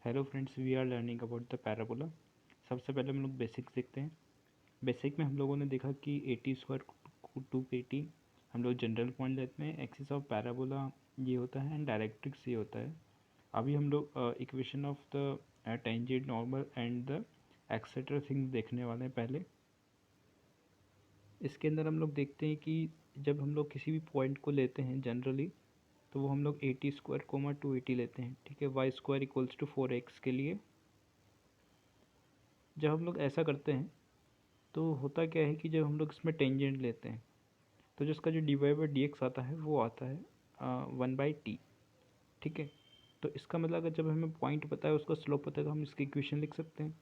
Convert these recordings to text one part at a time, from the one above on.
Hello friends, we are learning about the parabola. सबसे पहले हम लोग बेसिक सीखते हैं। बेसिक में हम लोगों ने देखा कि एटी स्क्वायर टू एटी हम लोग जनरल पॉइंट लेते हैं। एक्सिस ऑफ पैराबोला ये होता है एंड डायरेक्ट्रिक्स ये होता है। अभी हम लोग equation of the tangent normal and the etcetera thing देखने वाले हैं। पहले इसके अंदर हम लोग देखते हैं कि जब हम लोग किसी भी पॉइंट को लेते हैं जनरली, तो वो हम लोग एटी स्क्वायर कोमा 280 लेते हैं। ठीक है, Y square equals to 4x के लिए जब हम लोग ऐसा करते हैं तो होता क्या है कि जब हम लोग इसमें टेंजेंट लेते हैं तो जिसका जो D Y by D X आता है वो आता है 1/t। ठीक है, तो इसका मतलब अगर जब हमें पॉइंट पता है उसका स्लोप पता है तो हम इसकी इक्वेशन लिख सकते हैं।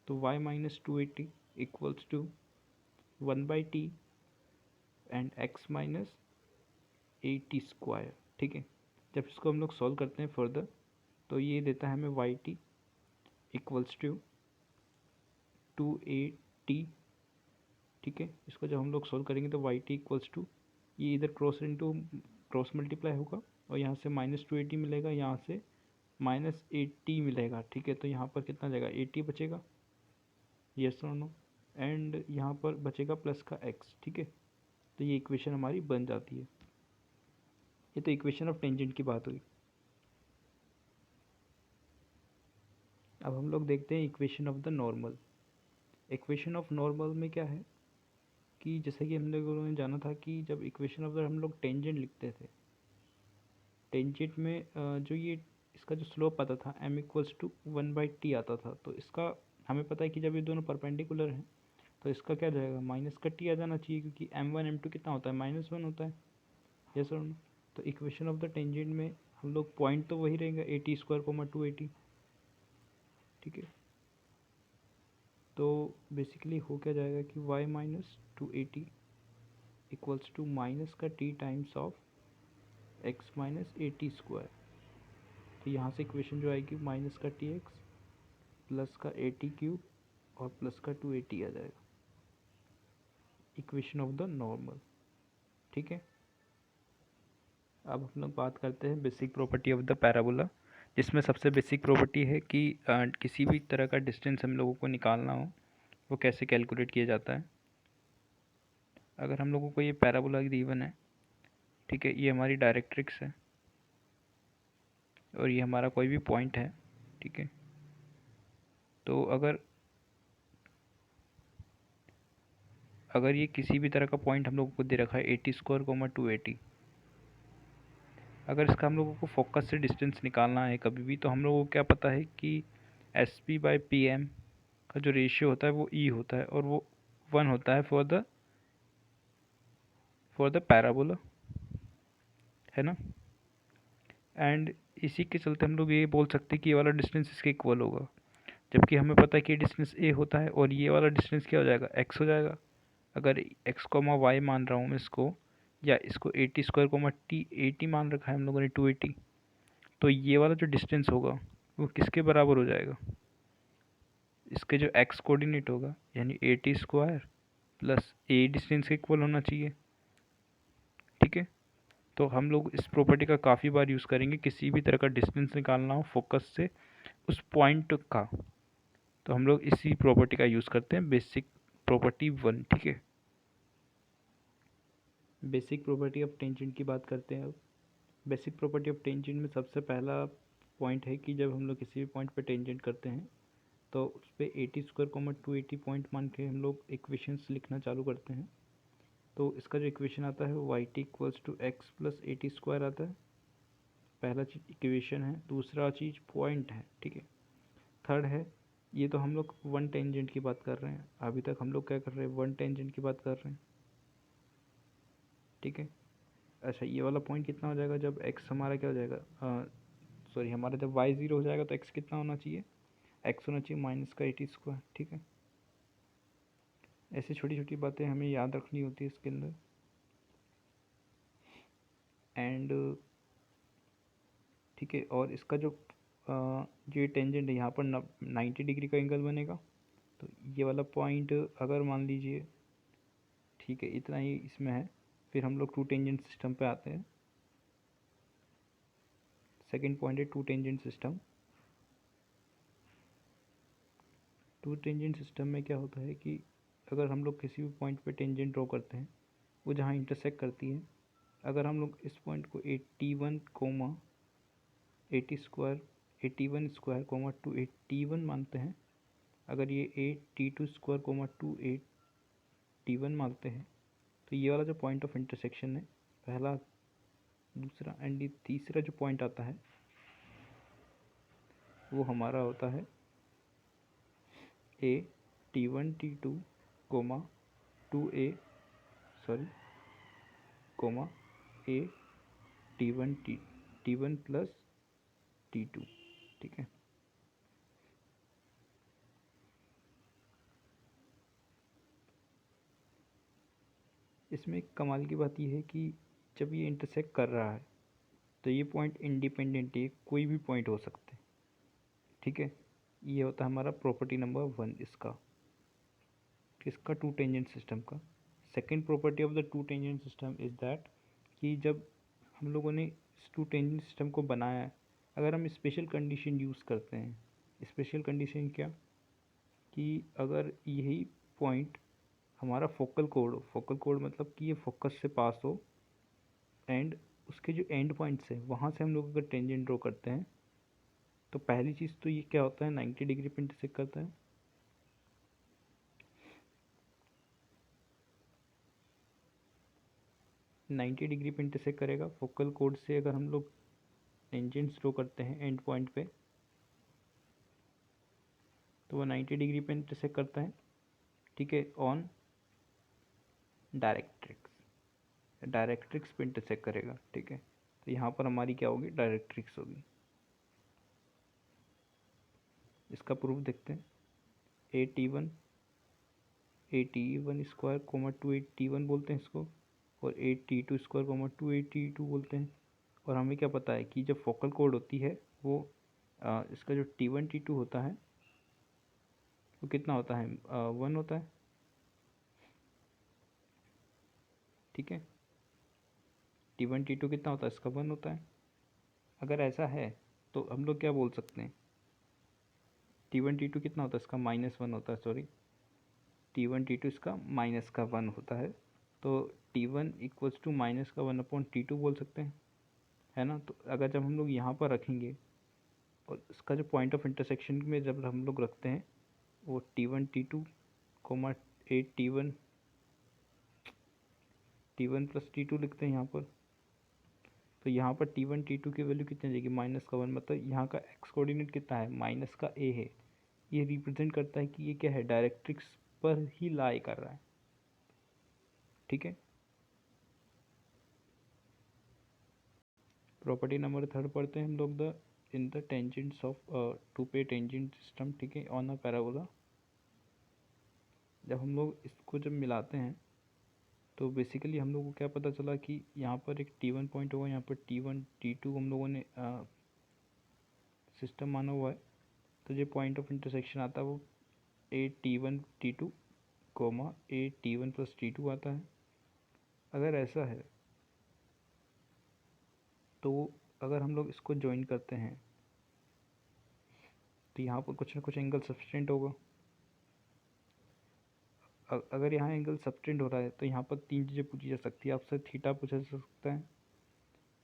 तो y minus 280 equals to 1/t and x minus 80 square. ठीक है, जब इसको हम लोग सॉल्व करते हैं फर्दर तो ये देता है हमें yt इक्वल्स टू 280। ठीक है, इसको जब हम लोग सॉल्व करेंगे तो वाई टी इक्वल्स टू, ये इधर क्रॉस मल्टीप्लाई होगा और यहाँ से -280 मिलेगा, यहाँ से -80 मिलेगा। ठीक है, तो यहाँ पर कितना जाएगा, 80 बचेगा, यस और नो, एंड यहाँ पर बचेगा प्लस का x। ठीक है, तो ये इक्वेशन हमारी बन जाती है। ये तो इक्वेशन ऑफ टेंजेंट की बात हुई। अब हम लोग देखते हैं equation of the normal. Equation of normal में क्या है कि जैसे कि हम लोगों ने जाना था कि जब इक्वेशन ऑफ द हम लोग टेंजेंट लिखते थे, टेंजेंट में जो ये इसका जो स्लोप आता था m इक्वल्स टू 1/t आता था। तो इसका हमें पता है कि जब ये दोनों परपेंडिकुलर हैं तो इसका क्या जाएगा, माइनस का t आ जाना चाहिए, क्योंकि m1 m2 कितना होता है, -1 होता है। यस और नो, तो इक्वेशन ऑफ द टेंजेंट में हम लोग पॉइंट तो वही रहेगा, 80 स्क्वायर कोमा 280। ठीक है, तो बेसिकली हो क्या जाएगा कि y minus 280 equals to minus का t times of x minus 80 square. तो यहाँ से इक्वेशन जो आएगी माइनस का tx प्लस का 80 क्यूब और प्लस का 280 आ जाएगा, इक्वेशन ऑफ द नॉर्मल। ठीक है, अब हम लोग बात करते हैं basic property of the parabola, जिसमें सबसे बेसिक प्रॉपर्टी है कि किसी भी तरह का डिस्टेंस हम लोगों को निकालना हो वो कैसे कैलकुलेट किया जाता है। अगर हम लोगों को ये पैराबोला गिवन है, ठीक है, ये हमारी डायरेक्ट्रिक्स है और ये हमारा कोई भी पॉइंट है। ठीक है, तो अगर ये किसी भी तरह का पॉइंट हम लोगों को दे रखा है 80 स्क्वायर कोमा 280, अगर इसका हम लोगों को फोकस से डिस्टेंस निकालना है कभी भी, तो हम लोगों को क्या पता है कि S P by P M का जो रेशियो होता है वो ई होता है और वो 1 होता है फॉर द पैराबोला, है ना। एंड इसी के चलते हम लोग ये बोल सकते हैं कि ये वाला डिस्टेंस इसके इक्वल होगा, जबकि हमें पता है कि डिस्टेंस ए होता है और ये वाला डिस्टेंस क्या हो जाएगा, एक्स हो जाएगा। अगर एक्स कोमा वाई मान रहा हूँ मैं इसको, या इसको 80 स्क्वायर कोमा टी 80 मान रखा है हम लोगों ने 280, तो ये वाला जो डिस्टेंस होगा वो किसके बराबर हो जाएगा, इसके जो एक्स कोऑर्डिनेट होगा, यानी 80 स्क्वायर प्लस ए डिस्टेंस के इक्वल होना चाहिए। ठीक है, तो हम लोग इस प्रॉपर्टी का काफ़ी बार यूज़ करेंगे किसी भी तरह का डिस्टेंस निकालना हो फोकस से उस पॉइंट का, तो हम लोग इसी प्रॉपर्टी का यूज़ करते हैं, बेसिक प्रॉपर्टी 1। ठीक है, बेसिक प्रॉपर्टी ऑफ टेंजेंट की बात करते हैं अब। बेसिक प्रॉपर्टी ऑफ टेंजेंट में सबसे पहला पॉइंट है कि जब हम लोग किसी भी पॉइंट पे टेंजेंट करते हैं तो उस पर 80 स्क्वायर कोमा 280 पॉइंट मान के हम लोग इक्वेशंस लिखना चालू करते हैं। तो इसका जो इक्वेशन आता है Y T equals to X plus 80 square आता है। पहला चीज़ इक्वेशन है, दूसरा चीज़ पॉइंट है। ठीक है, थर्ड है, ये तो हम लोग वन टेंजेंट की बात कर रहे हैं, अभी तक हम लोग क्या कर रहे हैं, वन टेंजेंट की बात कर रहे हैं। ठीक है, अच्छा ये वाला पॉइंट कितना हो जाएगा जब x हमारा क्या हो जाएगा, सॉरी हमारा जब y 0 हो जाएगा तो x कितना होना चाहिए, x होना चाहिए माइनस का 80 स्क्वायर। ठीक है, ऐसी छोटी छोटी बातें हमें याद रखनी होती है इसके अंदर। एंड ठीक है, और इसका जो ये टेंजेंट है यहाँ पर 90 डिग्री का एंगल बनेगा। तो ये वाला पॉइंट अगर मान लीजिए, ठीक है, इतना ही इसमें है, फिर हम लोग टू टेंजेंट सिस्टम पे आते हैं। सेकंड पॉइंट है two tangent system. Two tangent system में क्या होता है कि अगर हम लोग किसी भी पॉइंट पे टेंजेंट ड्रॉ करते हैं, वो जहाँ इंटरसेक्ट करती है, अगर हम लोग इस पॉइंट को 81 कोमा 81 स्क्वायर कोमा 281 मानते हैं, अगर ये 82 स्क्वायर कोमा 281 मानते हैं, तो ये वाला जो पॉइंट ऑफ इंटरसेक्शन है, पहला, दूसरा एंड तीसरा जो पॉइंट आता है, वो हमारा होता है T1 T2 coma 2A coma A T1 plus T2, ठीक है। इसमें एक कमाल की बात यह है कि जब ये इंटरसेक्ट कर रहा है तो ये पॉइंट इंडिपेंडेंट है, कोई भी पॉइंट हो सकते हैं, ठीक है। ये होता है हमारा प्रॉपर्टी नंबर 1 इसका, किसका, टू टेंजेंट सिस्टम का। Second property of the two tangent system is that कि जब हम लोगों ने इस टू टेंजेंट सिस्टम को बनाया है, अगर हम स्पेशल कंडीशन यूज़ करते हैं, स्पेशल कंडीशन क्या, कि अगर यही पॉइंट हमारा फोकल कोड मतलब कि ये फोकस से पास हो, एंड उसके जो एंड पॉइंट्स है वहाँ से हम लोग अगर टेंजेंट ड्रॉ करते हैं, तो पहली चीज़ तो ये क्या होता है, 90 डिग्री पे इंटरसेक्ट करता है। 90 डिग्री पे इंटरसेक्ट करेगा फोकल कोड से। अगर हम लोग टेंजेंट्स ड्रॉ करते हैं एंड पॉइंट पे, तो वो 90 डिग्री पे इंटरसेक्ट करता है, ठीक है, ऑन डायरेक्ट्रिक्स पे इंटरसेक्ट करेगा, ठीक है। तो यहाँ पर हमारी क्या होगी, डायरेक्ट्रिक्स होगी। इसका प्रूफ देखते हैं। A T one square comma 281 बोलते हैं इसको, और 82 स्क्वायर कोमा 282 बोलते हैं। और हमें क्या पता है कि जब फोकल कोड होती है वो इसका जो T1 T2 होता है वो कितना होता है, 1 होता है, ठीक है। T1 T2 कितना होता है, इसका 1 होता है। अगर ऐसा है तो हम लोग क्या बोल सकते हैं, T1 T2 कितना होता है, इसका -1 होता है, सॉरी, T1 T2 इसका -1 होता है। तो T1 इक्वल्स टू -1/T2 बोल सकते हैं, है ना। तो अगर जब हम लोग यहाँ पर रखेंगे और इसका जो पॉइंट ऑफ इंटरसेक्शन में जब हम लोग रखते हैं, वो T1 T2 coma T1 plus T2 लिखते हैं यहाँ पर। तो यहाँ पर T1 T2 की वैल्यू कितनी आ जाएगी, -1, मतलब यहाँ का एक्स कोऑर्डिनेट कितना है, -A है। ये रिप्रेजेंट करता है कि ये क्या है, डायरेक्ट्रिक्स पर ही लाई कर रहा है, ठीक है। प्रॉपर्टी नंबर 3 पढ़ते हैं हम लोग, the in the tangents of two पे टेंजेंट सिस्टम, ठीक है, ऑन अ पैराबोला। जब हम लोग इसको जब मिलाते हैं तो बेसिकली हम लोग को क्या पता चला कि यहाँ पर एक T1 पॉइंट होगा, यहाँ पर T1 T2 हम लोगों ने सिस्टम माना हुआ है। तो जो पॉइंट ऑफ इंटरसेक्शन आता है वो A T1 T2 coma A T1 + T2 आता है। अगर ऐसा है तो अगर हम लोग इसको ज्वाइन करते हैं तो यहाँ पर कुछ ना कुछ एंगल सब्सटेंड होगा। अगर यहाँ एंगल सब्सटेंड हो रहा है तो यहाँ पर 3 चीज़ें पूछी जा सकती है आपसे। थीटा पूछा जा सकता है,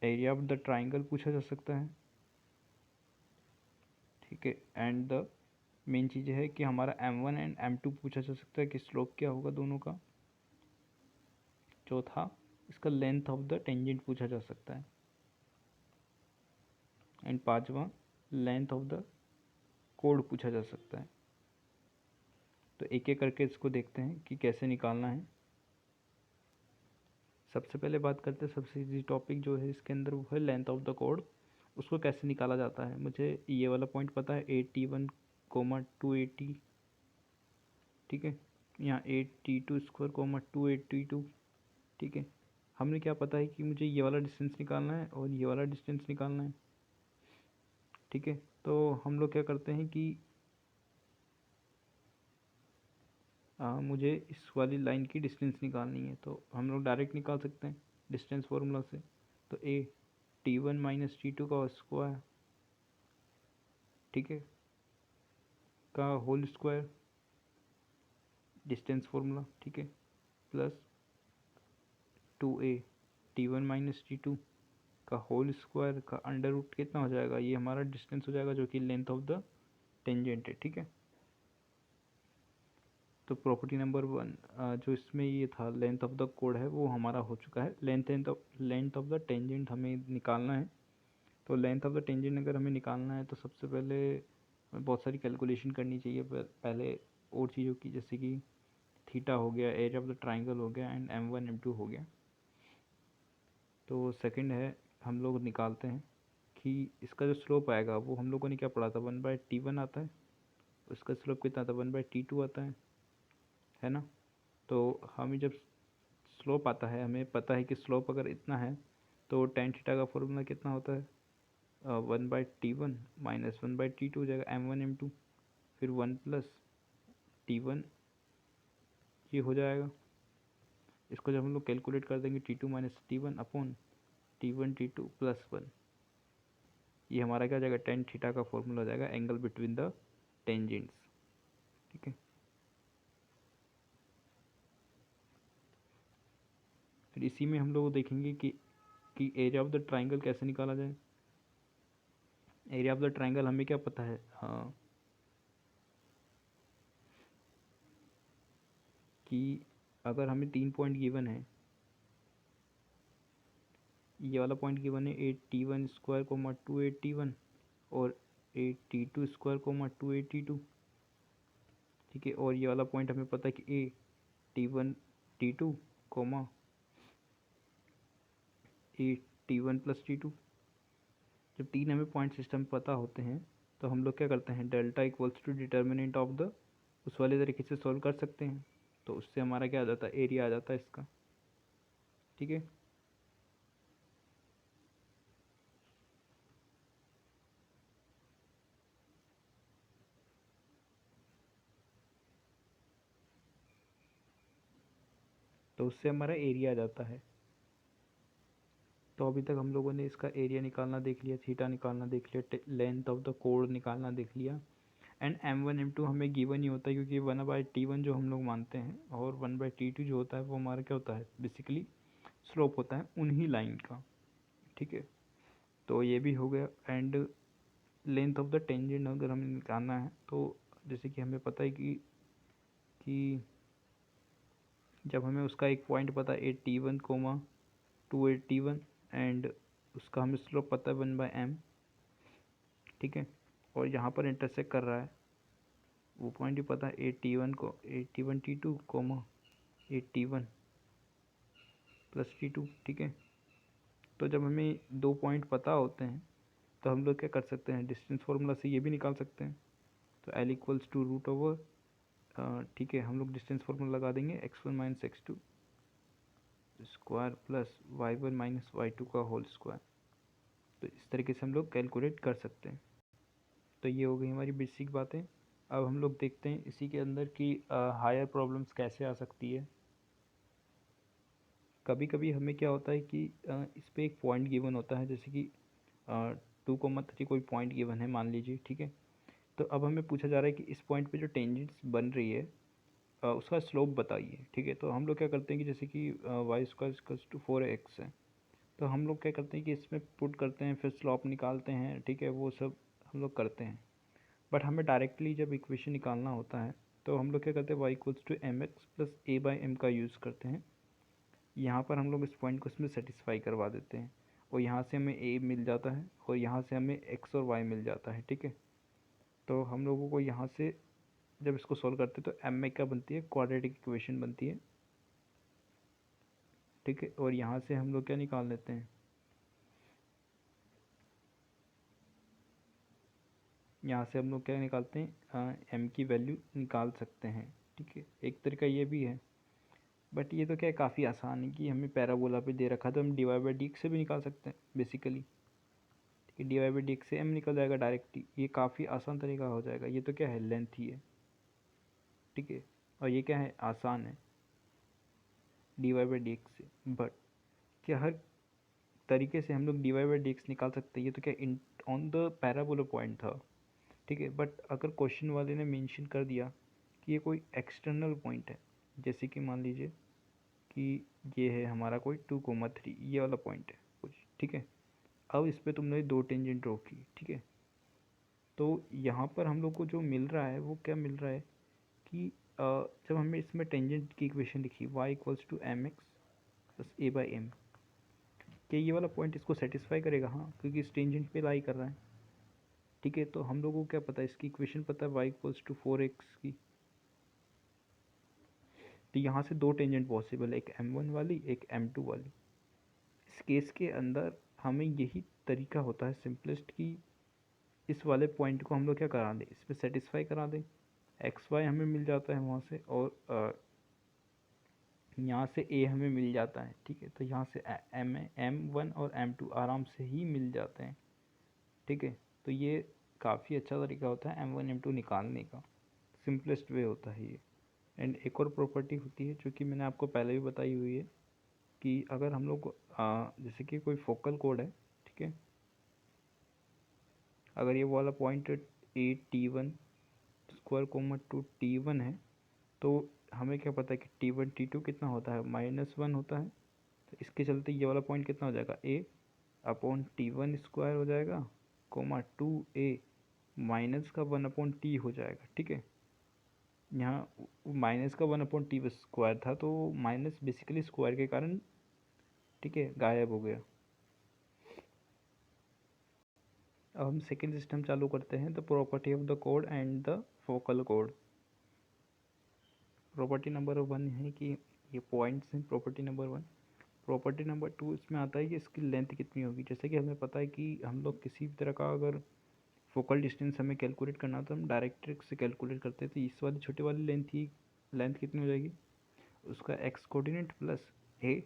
एरिया ऑफ द ट्राइंगल पूछा जा सकता है, ठीक है, एंड द मेन चीज़ है कि हमारा M1 एंड M2 पूछा जा सकता है कि स्लोप क्या होगा दोनों का। चौथा, इसका लेंथ ऑफ द टेंजेंट पूछा जा सकता है, एंड पांचवा, लेंथ ऑफ द कोड पूछा जा सकता है। तो एक एक करके इसको देखते हैं कि कैसे निकालना है। सबसे पहले बात करते हैं, सबसे इजी टॉपिक जो है इसके अंदर वो है लेंथ ऑफ द कोड। उसको कैसे निकाला जाता है, मुझे ये वाला पॉइंट पता है, AT1 कोमा 280, ठीक है, यहाँ AT2 स्क्वायर कोमा 282, ठीक है। हमने क्या पता है कि मुझे ये वाला डिस्टेंस निकालना है और ये वाला डिस्टेंस निकालना है, ठीक है। तो हम लोग क्या करते हैं कि मुझे इस वाली लाइन की डिस्टेंस निकालनी है, तो हम लोग डायरेक्ट निकाल सकते हैं डिस्टेंस फार्मूला से। तो T1 - T2 का स्क्वायर, ठीक है, का होल स्क्वायर डिस्टेंस फॉर्मूला, ठीक है, plus 2a t1 minus t2 का होल स्क्वायर का अंडर रूट कितना हो जाएगा, ये हमारा डिस्टेंस हो जाएगा जो कि लेंथ ऑफ द टेंजेंट है, ठीक है। तो प्रॉपर्टी नंबर 1 जो इसमें ये था लेंथ ऑफ द कोड है वो हमारा हो चुका है। लेंथ ऑफ द टेंजेंट हमें निकालना है। तो लेंथ ऑफ द टेंजेंट अगर हमें निकालना है तो सबसे पहले हमें बहुत सारी कैलकुलेशन करनी चाहिए पहले और चीज़ों की, जैसे कि थीटा हो गया, एरिया ऑफ द ट्राइंगल हो गया एंड m1 m2 हो गया। तो सेकंड है हम लोग निकालते हैं कि इसका जो स्लोप आएगा वो हम लोगों ने क्या पढ़ा था, 1/t1 आता है, उसका स्लोप कितना था, 1/t2 आता है ना। तो हमें जब स्लोप आता है, हमें पता है कि स्लोप अगर इतना है तो टेन थीटा का फॉर्मूला कितना होता है, 1/t1 माइनस 1/t2 हो जाएगा, m1 m2, फिर 1+t1 ये हो जाएगा। इसको जब हम लोग कैलकुलेट कर देंगे t2 minus t1 upon t1 t2 plus 1, ये हमारा क्या हो जाएगा, टेन थीटा का फॉर्मूला हो जाएगा, एंगल बिटवीन द टेंजेंट्स, ठीक है। फिर इसी में हम लोग देखेंगे कि एरिया ऑफ द ट्राइंगल कैसे निकाला जाए। एरिया ऑफ द ट्राइंगल हमें क्या पता है, हाँ, कि अगर हमें 3 पॉइंट गिवन है, ये वाला पॉइंट गिवन है 8t1 स्क्वायर कोमा 2 8t1 और 8t2 स्क्वायर कोमा 2 8t2, ठीक है। और ये वाला पॉइंट हमें पता है कि t1 t2 coma 8t1 plus t2। जब तीन हमें पॉइंट सिस्टम पता होते हैं तो हम लोग क्या करते हैं, delta equals to determinant of the, उस वाले तरीके से सॉल्व कर सकते हैं। तो उससे हमारा क्या आ जाता है, एरिया आ जाता है इसका, ठीक है। तो उससे हमारा एरिया आ जाता है। तो अभी तक हम लोगों ने इसका एरिया निकालना देख लिया, थीटा निकालना देख लिया, लेंथ ऑफ द कोड निकालना देख लिया, एंड m1 m2 हमें गिवन ही होता है क्योंकि 1/t1 जो हम लोग मानते हैं और 1/t2 जो होता है वो हमारा क्या होता है, बेसिकली स्लोप होता है उन्हीं लाइन का, ठीक है। तो ये भी हो गया। And length of the tangent अगर हमें निकालना है तो जैसे कि हमें पता है कि जब हमें उसका एक पॉइंट पता है 8t1 कोमा 2 8t1 एंड उसका हमें स्लोप पता है 1/m, ठीक है। और यहाँ पर इंटरसेक्ट कर रहा है वो पॉइंट भी पता है 8t1 coma 8t1 plus t2, ठीक है। तो जब हमें दो पॉइंट पता होते हैं तो हम लोग क्या कर सकते हैं, डिस्टेंस फार्मूला से ये भी निकाल सकते हैं। तो L equals to root over, ठीक है, हम लोग डिस्टेंस फार्मूला लगा देंगे x1 minus x2 square plus y1 minus y2 का होल स्क्वायर। तो इस तरीके से हम लोग कैलकुलेट कर सकते हैं। तो ये हो गई हमारी बेसिक बातें। अब हम लोग देखते हैं इसी के अंदर की हायर प्रॉब्लम्स कैसे आ सकती है। कभी कभी हमें क्या होता है कि इस पे एक पॉइंट गिवन होता है, जैसे कि 2,3 कोई पॉइंट गिवन है मान लीजिए, ठीक है। तो अब हमें पूछा जा रहा है कि इस पॉइंट पे जो टेंजेंट्स बन रही है उसका स्लोप बताइए, ठीक है। तो हम लोग क्या करते हैं कि जैसे कि y²4x है, तो हम लोग क्या करते हैं कि इसमें पुट करते हैं, फिर स्लोप निकालते हैं, ठीक है, वो सब हम लोग करते हैं। बट हमें डायरेक्टली जब इक्वेशन निकालना होता है तो हम लोग क्या करते हैं, y=mx प्लस a/m का यूज़ करते हैं। यहाँ पर हम लोग इस पॉइंट को इसमें सेटिस्फाई करवा देते हैं और यहाँ से हमें a मिल जाता है और यहाँ से हमें x और y मिल जाता है, ठीक है। तो हम लोगों को यहाँ से जब इसको सॉल्व करते हैं तो m में क्या बनती है, क्वाड्रेटिक इक्वेशन बनती है, ठीक है। और यहाँ से हम लोग क्या निकाल लेते हैं, यहाँ से हम लोग क्या निकालते हैं, m की वैल्यू निकाल सकते हैं, ठीक है। एक तरीका ये भी है, बट ये तो क्या है, काफ़ी आसान है कि हमें पैराबोला पे दे रखा है तो हम dy/dx से भी निकाल सकते हैं बेसिकली, ठीक है। dy/dx से m निकल जाएगा डायरेक्टली, ये काफ़ी आसान तरीका हो जाएगा। ये तो क्या है, लेंथ ही है, ठीक है। और ये क्या है, आसान है dy/dx से। बट क्या हर तरीके से हम लोग dy/dx निकाल सकते हैं, ये तो क्या in on the parabola point था, ठीक है। बट अगर क्वेश्चन वाले ने मेंशन कर दिया कि ये कोई एक्सटर्नल पॉइंट है, जैसे कि मान लीजिए कि ये है हमारा कोई 2,3 ये वाला पॉइंट है कुछ, ठीक है। अब इस पे तुमने दो टेंजेंट ड्रॉ की, ठीक है। तो यहाँ पर हम लोग को जो मिल रहा है वो क्या मिल रहा है कि जब हमें इसमें टेंजेंट की इक्वेशन लिखी y equals to M X plus A by M, क्या ये वाला पॉइंट इसको सेटिस्फाई करेगा? हाँ, क्योंकि इस टेंजेंट पे लाई कर रहा है, ठीक है। तो हम लोगों को क्या पता है, इसकी इक्वेशन पता है y इक्वल्स टू 4x की। तो यहाँ से दो टेंजेंट पॉसिबल है, एक m1 वाली एक m2 वाली। इस केस के अंदर हमें यही तरीका होता है सिंपलेस्ट कि इस वाले पॉइंट को हम लोग क्या करा दें, इस पर सेटिस्फाई करा दें, एक्स वाई हमें मिल जाता है वहाँ से, और यहाँ से ए हमें मिल जाता है, ठीक है। तो यहाँ से M1 और M2 आराम से ही मिल जाते हैं, ठीक है। तो ये काफ़ी अच्छा तरीका होता है M1 M2 निकालने का, सिंपलेस्ट वे होता है ये। एंड एक और प्रॉपर्टी होती है जो कि मैंने आपको पहले भी बताई हुई है कि अगर हम लोग जैसे कि कोई फोकल कोड है, ठीक है, अगर ये वाला point A T1 square coma 2T1 है, तो हमें क्या पता है कि T1 T2 कितना होता है, -1 होता है। तो इसके चलते ये वाला पॉइंट कितना हो जाएगा, A/T1 स्क्वायर हो जाएगा, कोमा 2A माइनस का 1/T हो जाएगा, ठीक है। यहाँ माइनस का 1/T स्क्वायर था, तो माइनस बेसिकली स्क्वायर के कारण, ठीक है, गायब हो गया। अब हम सेकेंड सिस्टम चालू करते हैं, the property of the code and the focal code. Property number 1 है कि ये पॉइंट्स हैं, प्रॉपर्टी नंबर 1। प्रॉपर्टी नंबर 2 इसमें आता है कि इसकी लेंथ कितनी होगी। जैसे कि हमें पता है कि हम लोग किसी भी तरह का अगर फोकल डिस्टेंस हमें कैलकुलेट करना हो तो हम डायरेक्ट ट्रिक से कैलकुलेट करते हैं। तो इस वाली छोटी वाली लेंथ कितनी हो जाएगी, उसका एक्स कोऑर्डिनेट प्लस ए,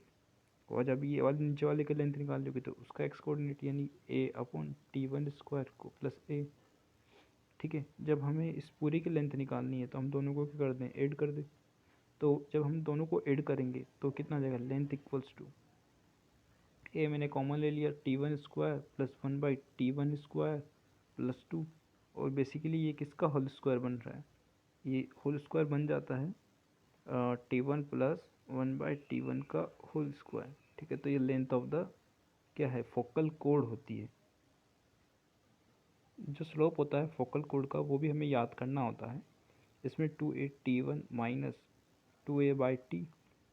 और जब ये वाली नीचे वाले की लेंथ निकाल लोगे तो उसका एक्स कोऑर्डिनेट यानी A/T1 स्क्वायर को प्लस ए, ठीक है। जब हमें इस पूरी की लेंथ निकालनी है तो हम दोनों को क्या कर दें, ऐड कर दें। तो जब हम दोनों को ऐड करेंगे तो कितना आ जाएगा, लेंथ इक्वल्स टू ए मैंने कॉमन ले लिया T1 square plus 1/T1 square plus 2, और बेसिकली ये किसका होल स्क्वायर बन रहा है, ये होल स्क्वायर बन जाता है T1 प्लस 1/T1 का होल स्क्वायर, ठीक है। तो ये लेंथ ऑफ द क्या है, फोकल कोड होती है। जो स्लोप होता है फोकल कोड का वो भी हमें याद करना होता है। इसमें 2A/T1 माइनस 2A/T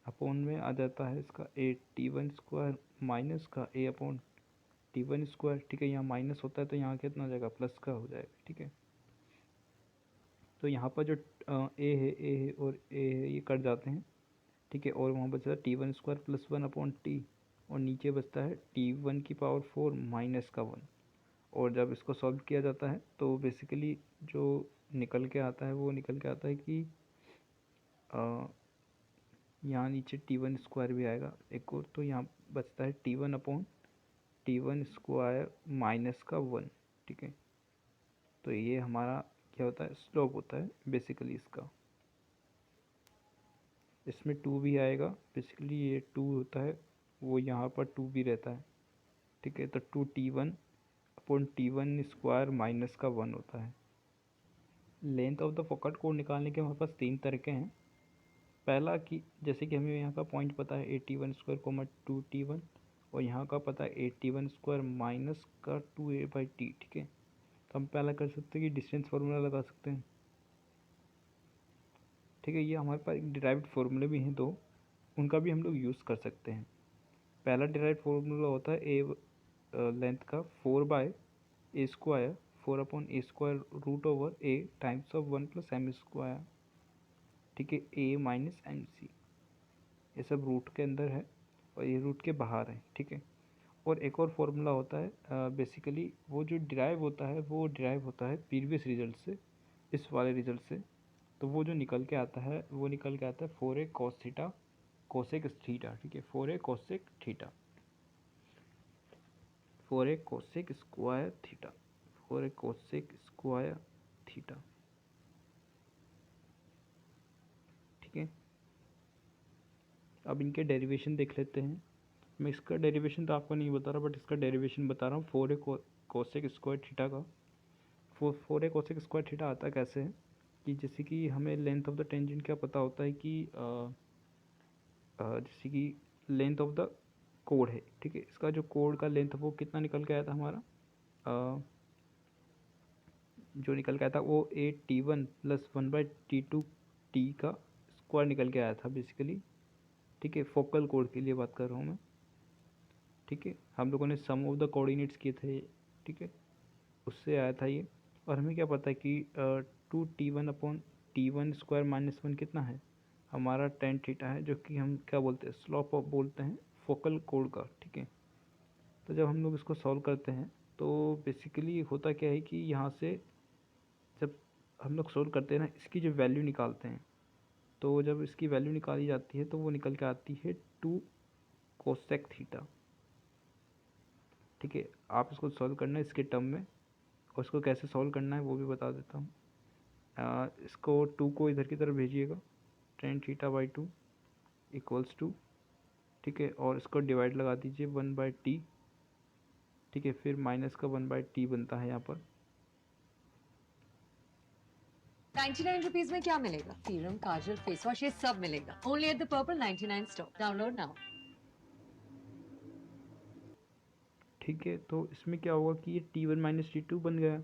अपॉन में आ जाता है इसका A/T1 स्क्वायर माइनस का A/T1 स्क्वायर, ठीक है। यहाँ माइनस होता है तो यहाँ कितना हो जाएगा, प्लस का हो जाएगा, ठीक है। तो यहाँ पर जो ए है और ए है ये कट जाते हैं, ठीक है। और वहाँ बचता है T1 स्क्वायर प्लस 1/T, और नीचे बचता है T1 की पावर 4 माइनस का 1। और जब इसको सॉल्व किया जाता है तो बेसिकली जो निकल के आता है वो निकल के आता है कि यहाँ नीचे T1 स्क्वायर भी आएगा एक और, तो यहाँ बचता है T1/T1 स्क्वायर माइनस का 1, ठीक है। तो ये हमारा क्या होता है, स्लोप होता है बेसिकली इसका। इसमें 2 भी आएगा, बेसिकली ये 2 होता है, वो यहाँ पर 2 भी रहता है, ठीक है। तो 2T1/T1 स्क्वायर माइनस का 1 होता है। Length of the focal code निकालने के हमारे पास 3 तरीके हैं। पहला कि जैसे कि हमें यहाँ का पॉइंट पता है A/T1 स्क्वायर कोमा 2T1, और यहाँ का पता है A/T1 स्क्वायर माइनस का 2A/T, ठीक है। तो हम पहला कर सकते हैं कि डिस्टेंस फार्मूला लगा सकते हैं, ठीक है। ये हमारे पास डिराइव्ड फार्मूले भी हैं दो, उनका भी हम लोग यूज़ कर सकते हैं। पहला डिराइव्ड फार्मूला होता है ए लेंथ का 4/A square 4/A square root over A times of 1 + m square, ठीक है। A माइनस MC, ये सब रूट के अंदर है और ये रूट के बाहर है, ठीक है। और एक और फार्मूला होता है बेसिकली वो जो डिराइव होता है वो डिराइव होता है प्रीवियस रिजल्ट से, इस वाले रिजल्ट से। तो वो जो निकल के आता है वो निकल के आता है 4A cos theta cosec theta, ठीक है। 4A cosec theta, 4A cosec square theta, 4A cosec square theta, ठीक है। अब इनके डेरिवेशन देख लेते हैं। मैं इसका डेरिवेशन तो आपको नहीं बता रहा, बट इसका डेरिवेशन बता रहा हूँ। 4A कोसेक स्क्वायर थीटा का 4A कोसेक स्क्वायर थीटा आता कैसे है कि जैसे कि हमें लेंथ ऑफ द टेंजेंट क्या पता होता है कि जैसे कि लेंथ ऑफ द कोड है, ठीक है, इसका जो कोड का लेंथ वो कितना निकल के आया था हमारा, जो निकल के आया था वो A T1 plus 1/T2 T का स्क्वायर निकल के आया था बेसिकली, ठीक है, फोकल कोड के लिए बात कर रहा हूँ मैं, ठीक है, हम लोगों ने सम ऑफ द कोऑर्डिनेट्स किए थे, ठीक है, उससे आया था ये। और हमें क्या पता है कि 2T1/T1² - 1 कितना है, हमारा tan थीटा है, जो कि हम क्या बोलते हैं, स्लोप ऑफ बोलते हैं फोकल कोड का, ठीक है। तो जब हम लोग इसको सॉल्व करते हैं तो बेसिकली होता क्या है कि यहाँ से जब हम लोग सॉल्व करते हैं ना, इसकी जो वैल्यू निकालते हैं, तो जब इसकी वैल्यू निकाली जाती है तो वो निकल के आती है 2 कोसेक थीटा, ठीक है। आप इसको सॉल्व करना है इसके टर्म में, और इसको कैसे सॉल्व करना है वो भी बता देता हूँ। इसको 2 को इधर की तरफ भेजिएगा, tan θ/2 इक्वल्स टू, ठीक है, और इसको डिवाइड लगा दीजिए 1/t, ठीक है, फिर माइनस का 1/t बनता है यहाँ पर। 99 रुपीज में क्या मिलेगा? सीरम, काजल, फेस वॉश, ये सब मिलेगा only at the purple 99 store. Download now. ठीक है, तो इसमें क्या होगा कि ये T1 - T2 बन गया।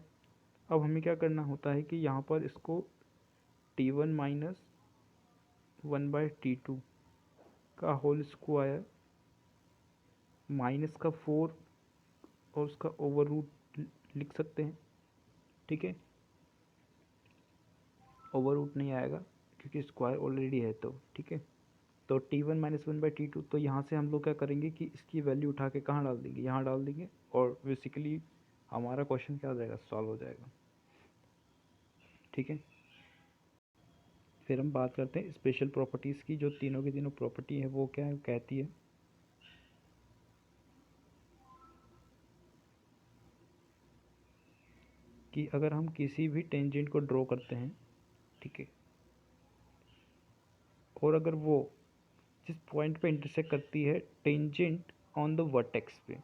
अब हमें क्या करना होता है कि यहाँ पर इसको T1 - 1/T2 का होल स्क्वायर माइनस का 4 और उसका ओवर रूट लिख सकते हैं, ठीक है। ओवर रूट नहीं आएगा क्योंकि स्क्वायर ऑलरेडी है, तो ठीक है। तो T1 - 1/T2, तो यहाँ से हम लोग क्या करेंगे कि इसकी वैल्यू उठा के कहाँ डाल देंगे, यहाँ डाल देंगे, और बेसिकली हमारा क्वेश्चन क्या हो जाएगा, सॉल्व हो जाएगा, ठीक है। फिर हम बात करते हैं स्पेशल प्रॉपर्टीज़ की, जो तीनों की तीनों प्रॉपर्टी है वो क्या है, कहती है कि अगर हम किसी भी टेंजेंट को ड्रॉ करते हैं, ठीक है, और अगर वो जिस पॉइंट पे इंटरसेक्ट करती है टेंजेंट ऑन द वर्टेक्स पे,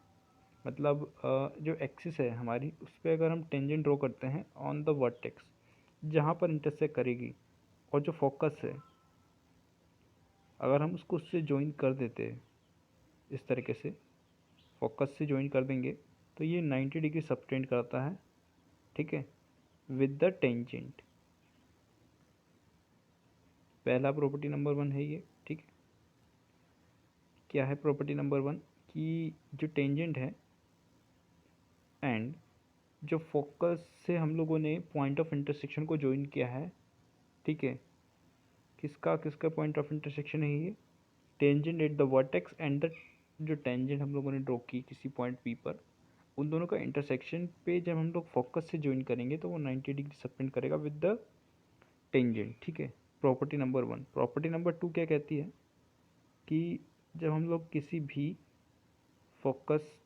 मतलब जो एक्सिस है हमारी उस पर अगर हम टेंजेंट ड्रॉ करते हैं ऑन द वर्टेक्स जहाँ पर इंटरसेक्ट करेगी, और जो फोकस है अगर हम उसको उससे ज्वाइन कर देते हैं इस तरीके से, फोकस से ज्वाइन कर देंगे, तो ये 90 डिग्री सबटेंड करता है, ठीक है, विद द टेंजेंट। पहला प्रॉपर्टी नंबर 1 है ये, ठीक है। क्या है प्रॉपर्टी नंबर 1, कि जो टेंजेंट है एंड जो फोकस से हम लोगों ने पॉइंट ऑफ इंटरसेक्शन को ज्वाइन किया है, ठीक है, किसका किसका पॉइंट ऑफ इंटरसेक्शन है ये, tangent at the vertex and the, जो टेंजेंट हम लोगों ने ड्रॉ की किसी पॉइंट पी पर, उन दोनों का इंटरसेक्शन पे जब हम लोग फोकस से ज्वाइन करेंगे तो वो 90 डिग्री सबटेंड करेगा विद द टेंजेंट, ठीक है। Property number 1। प्रॉपर्टी नंबर 2 क्या कहती है कि जब हम लोग किसी भी फोकस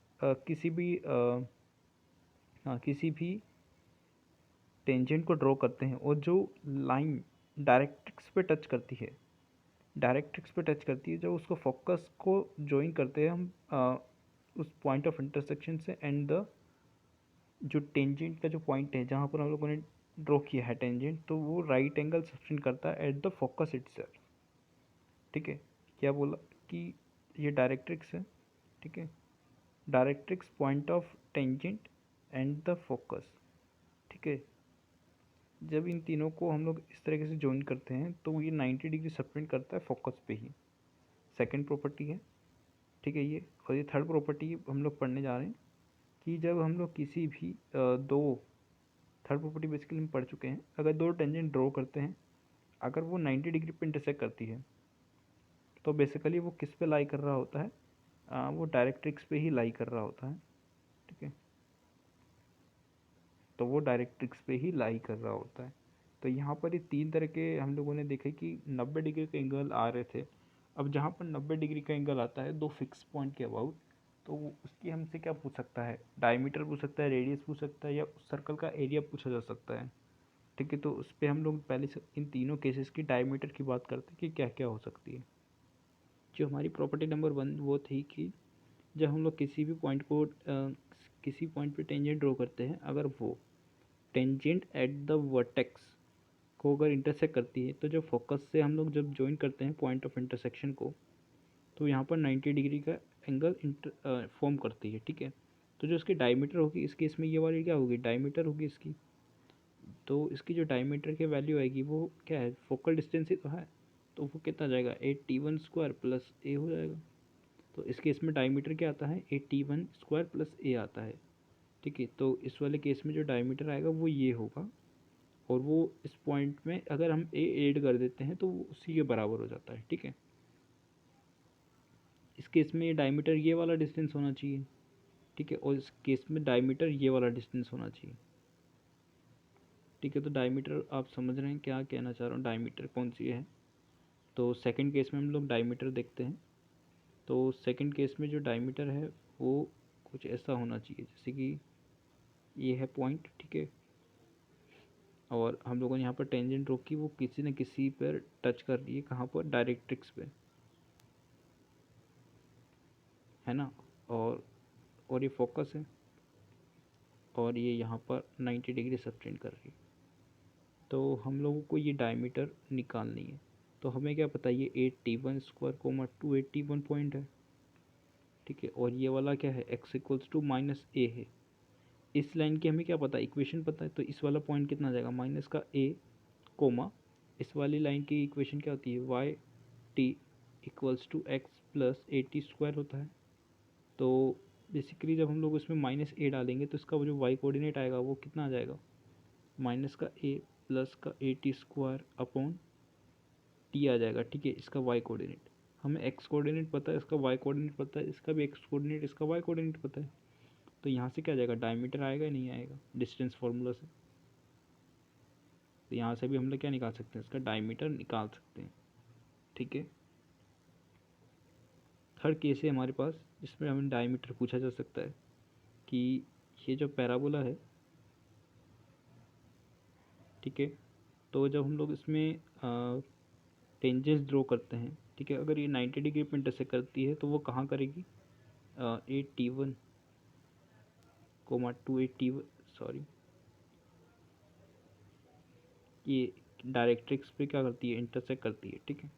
किसी भी टेंजेंट को ड्रॉ करते हैं और जो लाइन डायरेक्ट्रिक्स पे टच करती है, डायरेक्ट्रिक्स पे टच करती है, जब उसको फोकस को ज्वाइन करते हैं हम उस पॉइंट ऑफ इंटरसेक्शन से एंड द, जो टेंजेंट का जो पॉइंट है जहाँ पर हम लोगों ने ड्रॉ किया है टेंजेंट, तो वो राइट एंगल सबटेंड करता है एट द फोकस इटसेल्फ, ठीक है। क्या बोला कि ये डायरेक्ट्रिक्स है, ठीक है, directrix point of tangent and the focus, ठीक है। जब इन तीनों को हम लोग इस तरीके से ज्वाइन करते हैं तो ये 90 डिग्री सबटेंड करता है फोकस पे ही। सेकंड प्रॉपर्टी है, ठीक है ये। और ये थर्ड प्रॉपर्टी हम लोग पढ़ने जा रहे हैं कि जब हम लोग किसी भी दो, थर्ड प्रॉपर्टी बेसिकली हम पढ़ चुके हैं, अगर दो टेंजेंट ड्रॉ करते हैं, अगर वो 90 डिग्री पे इंटरसेक्ट करती है तो बेसिकली वो किस पे लाई कर रहा होता है, वो डायरेक्ट्रिक्स पे ही लाई कर रहा होता है, ठीक है। तो वो डायरेक्ट्रिक्स पे ही लाई कर रहा होता है। तो यहाँ पर ये तीन तरह के हम लोगों ने देखे कि 90 डिग्री के एंगल आ रहे थे। अब जहाँ पर 90 डिग्री का एंगल आता है दो फिक्स पॉइंट के अबाउट, तो उसकी हमसे क्या पूछ सकता है, डायमीटर पूछ सकता है, रेडियस पूछ सकता है, या उस सर्कल का एरिया पूछा जा सकता है, ठीक है। तो उस पर हम लोग पहले से इन तीनों केसेस की डायमीटर की बात करते हैं कि क्या क्या हो सकती है। जो हमारी प्रॉपर्टी नंबर 1 वो थी कि जब हम लोग किसी भी पॉइंट को किसी पॉइंट पे टेंजेंट ड्रॉ करते हैं, अगर वो टेंजेंट एट द वर्टेक्स को अगर इंटरसेक्ट करती है, तो जो फोकस से हम लोग जब ज्वाइन करते हैं पॉइंट ऑफ इंटरसेक्शन को, तो यहाँ पर 90 डिग्री का एंगल फॉर्म करती है, ठीक है। तो जो इसकी डायमीटर होगी इस केस में, ये वाली क्या होगी, डायमीटर होगी इसकी। तो इसकी जो डायमीटर की वैल्यू आएगी वो क्या है, फोकल डिस्टेंस ही तो है, तो वो कितना जाएगा, 8t1² प्लस ए हो जाएगा। तो इस केस में डायमीटर क्या आता है, 8t1² प्लस ए आता है, ठीक है। तो इस वाले केस में जो डायमीटर आएगा वो ये होगा, और वो इस पॉइंट में अगर हम ए ऐड कर देते हैं तो वो उसी के बराबर हो जाता है, ठीक है। इस केस में ये डायमीटर ये वाला डिस्टेंस होना चाहिए, ठीक है, और इस केस में डायमीटर ये वाला डिस्टेंस होना चाहिए, ठीक है। तो डायमीटर आप समझ रहे हैं क्या कहना चाह रहा हूँ, डायमीटर कौन सी है। तो सेकंड केस में हम लोग डायमीटर देखते हैं। तो सेकंड केस में जो डायमीटर है वो कुछ ऐसा होना चाहिए, जैसे कि ये है पॉइंट, ठीक है, और हम लोगों ने यहाँ पर टेंजेंट रोकी, वो किसी न किसी पर टच कर रही है, कहाँ पर, डायरेक्ट्रिक्स पे, है ना। और ये फोकस है, और ये यहाँ पर 90 डिग्री सब्टेंड कर रही है। तो हम लोगों को ये डायमीटर निकालनी है। तो हमें क्या पता, ये 8t1² 281 पॉइंट है, ठीक है। और ये वाला क्या है, x=-a है। इस लाइन की हमें क्या पता, इक्वेशन पता है, तो इस वाला पॉइंट कितना आ जाएगा, माइनस का a कोमा, इस वाली लाइन की इक्वेशन क्या होती है, y=x+a² होता है। तो बेसिकली जब हम लोग इसमें -a डालेंगे तो इसका वो जो y कोऑर्डिनेट आएगा वो कितना आ जाएगा, माइनस का a प्लस का at² अपॉन t आ जाएगा, ठीक है, इसका y कोऑर्डिनेट। हमें x कोऑर्डिनेट पता है, इसका y कोऑर्डिनेट पता है, इसका भी x कोऑर्डिनेट, इसका y कोऑर्डिनेट पता है। तो यहाँ से क्या आ जाएगा, डायमीटर आएगा, नहीं आएगा डिस्टेंस फार्मूला से। तो यहाँ से भी हम लोग क्या निकाल सकते हैं, इसका डायमीटर निकाल सकते हैं, ठीक है। थर्ड केस है हमारे पास जिसमें हमें डायमीटर पूछा जा सकता है कि ये जो पैराबोला है, ठीक है, तो जब हम लोग इसमें टेंजेंस ड्रॉ करते हैं, ठीक है, अगर ये 90 डिग्री पर इंटरसेक्ट करती है तो वो कहाँ करेगी, 8t1, 281, सॉरी, ये डायरेक्ट्रिक्स पे क्या करती है, इंटरसेक्ट करती है, ठीक है,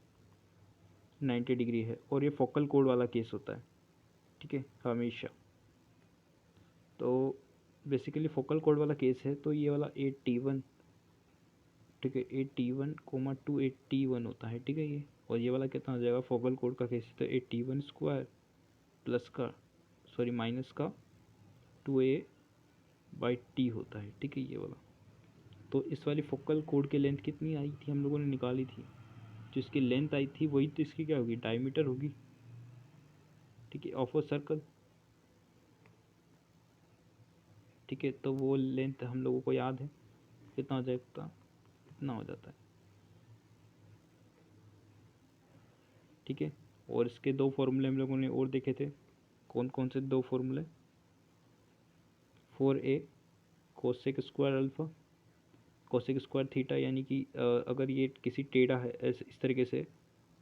90 डिग्री है, और ये फोकल कोड वाला केस होता है, ठीक है, हमेशा। तो बेसिकली फोकल कोड वाला केस है, तो ये वाला 8t1, ठीक है, 8t1, 281 होता है, ठीक है ये। और ये वाला कितना हो जाएगा, फोकल कोड का केस है, तो 8t1² प्लस का, सॉरी, माइनस का 2a/t होता है, ठीक है, ये वाला। तो इस वाली फोकल कोड की लेंथ कितनी आई थी, हम लोगों ने निकाली थी, जो इसकी लेंथ आई थी वही तो इसकी क्या होगी, डायमीटर होगी, ठीक है, ऑफ अ सर्कल, ठीक है। तो वो लेंथ हम लोगों को याद है, कितना हो जाएगा, इतना हो जाता है, ठीक है। और इसके दो फॉर्मूले हम लोगों ने और देखे थे, कौन कौन से दो फॉर्मूले, 4a cosec square alpha cosec square theta, यानी कि अगर ये किसी टेढ़ा है ऐसे इस तरीके से,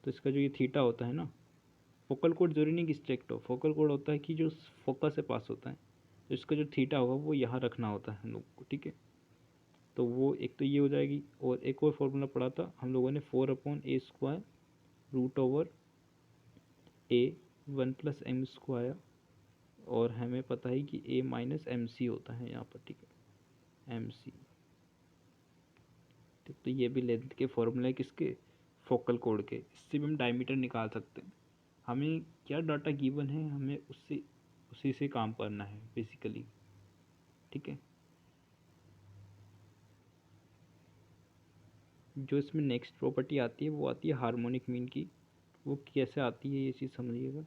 तो इसका जो ये थीटा होता है ना, फोकल कोड जरूरी नहीं कि स्ट्रेक्ट हो, फोकल कोड होता है कि जो फोकस से पास होता है, तो इसका जो थीटा होगा वो यहाँ रखना होता है हम लोग को, ठीक है। तो वो एक तो ये हो जाएगी, और एक और फॉर्मूला पढ़ा था हम लोगों ने, 4/a² √a1+m², और हमें पता है कि a माइनस MC होता है यहाँ पर, ठीक है, MC, ठीक। तो ये भी लेंथ के फॉर्मूला है किसके, फोकल कोड के, इससे भी हम डायमीटर निकाल सकते हैं। हमें क्या डाटा गिवन है, हमें उससे उसी से काम करना है बेसिकली, ठीक है। जो इसमें नेक्स्ट प्रॉपर्टी आती है वो आती है हार्मोनिक मीन की। वो कैसे आती है ये चीज़ समझिएगा,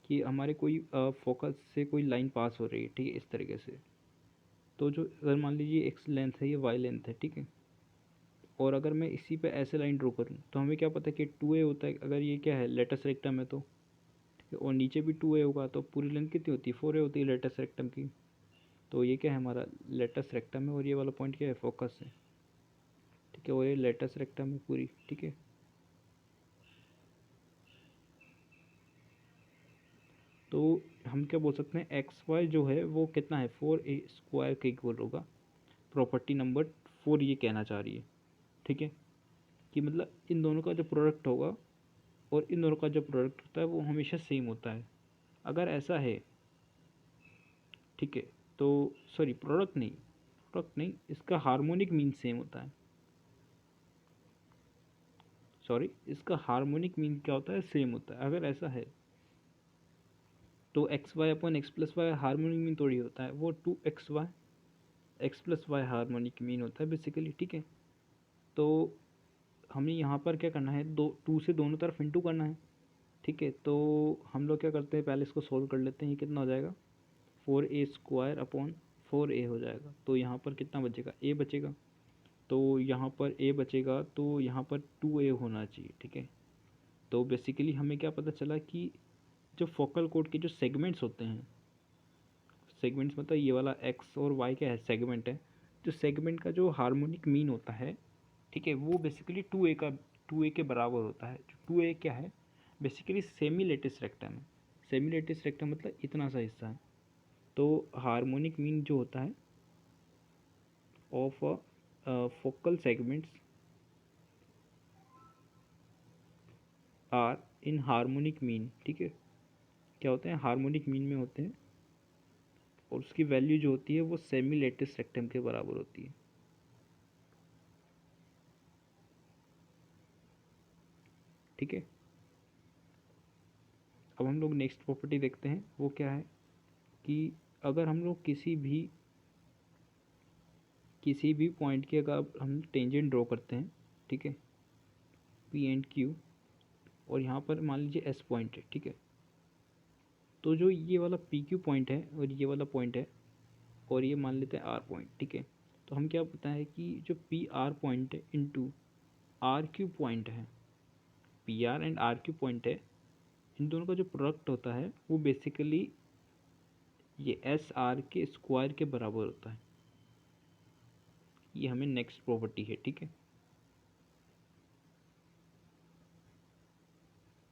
कि हमारे कोई फोकस से कोई लाइन पास हो रही है, ठीक है, इस तरीके से। तो जो अगर मान लीजिए एक्स लेंथ है, ये वाई लेंथ है, ठीक है, और अगर मैं इसी पे ऐसे लाइन ड्रॉ करूँ तो हमें क्या पता है कि 2a होता है, अगर ये क्या है, लेटस रेक्टम है तो, ठीक है, और नीचे भी 2a होगा, तो पूरी लेंथ कितनी होती है, 4a होती है लेटस रेक्टम की। तो ये क्या है, हमारा लेटस रेक्टम है, और ये वाला पॉइंट क्या है, फोकस है, ठीक है, और ये लेटस रेक्टम है पूरी, ठीक है। तो हम क्या बोल सकते हैं, एक्स वाई जो है वो कितना है, 4a² के इक्वल होगा, प्रॉपर्टी नंबर 4 ये कहना चाह रही है, ठीक है, कि मतलब इन दोनों का जो प्रोडक्ट होगा और इन दोनों का जो प्रोडक्ट होता है वो हमेशा सेम होता है। अगर ऐसा है, ठीक है, तो सॉरी प्रोडक्ट नहीं, इसका हार्मोनिक मीन सेम होता है। सॉरी, इसका हार्मोनिक मीन क्या होता है, सेम होता है। अगर ऐसा है तो X Y upon X plus Y harmonic mean थोड़ी होता है, वो two X plus Y harmonic mean होता है बेसिकली। ठीक है, तो हमें यहाँ पर क्या करना है, दो टू से दोनों तरफ इंटू करना है। ठीक है, तो हम लोग क्या करते हैं, पहले इसको सोल्व कर लेते हैं। ये कितना हो जाएगा, 4a² अपॉन 4a हो जाएगा। तो यहाँ पर कितना बचेगा, a बचेगा। तो यहाँ पर a बचेगा, तो यहाँ पर 2a होना चाहिए। ठीक है, तो बेसिकली हमें क्या पता चला कि जो फोकल कोड के जो सेगमेंट्स होते हैं, सेगमेंट्स मतलब ये वाला एक्स और वाई क्या है, सेगमेंट है। जो सेगमेंट का जो हार्मोनिक मीन होता है, ठीक है, वो बेसिकली 2a के बराबर होता है। जो 2a क्या है, बेसिकली सेमी लेटिस रेक्टम है। सेमी लेटिस रेक्टम मतलब इतना सा हिस्सा है। तो हार्मोनिक मीन जो होता है of focal segments are in harmonic mean. ठीक है, क्या होते हैं, हार्मोनिक मीन में होते हैं, और उसकी वैल्यू जो होती है वो सेमी लेटिस रेक्टम के बराबर होती है। ठीक है, अब हम लोग नेक्स्ट प्रॉपर्टी देखते हैं। वो क्या है कि अगर हम लोग किसी भी पॉइंट की अगर हम टेंजेंट ड्रॉ करते हैं, ठीक है, पी एंड क्यू, और यहाँ पर मान लीजिए एस पॉइंट है। ठीक है, तो जो ये वाला पी क्यू पॉइंट है और ये वाला पॉइंट है, और ये मान लेते हैं आर पॉइंट। ठीक है, तो हम क्या पता है कि जो पी आर पॉइंट है इंटू आर क्यू पॉइंट है, P R and R Q point है, इन दोनों का जो प्रोडक्ट होता है वो बेसिकली ये एस आर के स्क्वायर के बराबर होता है। ये हमें नेक्स्ट प्रॉपर्टी है। ठीक है,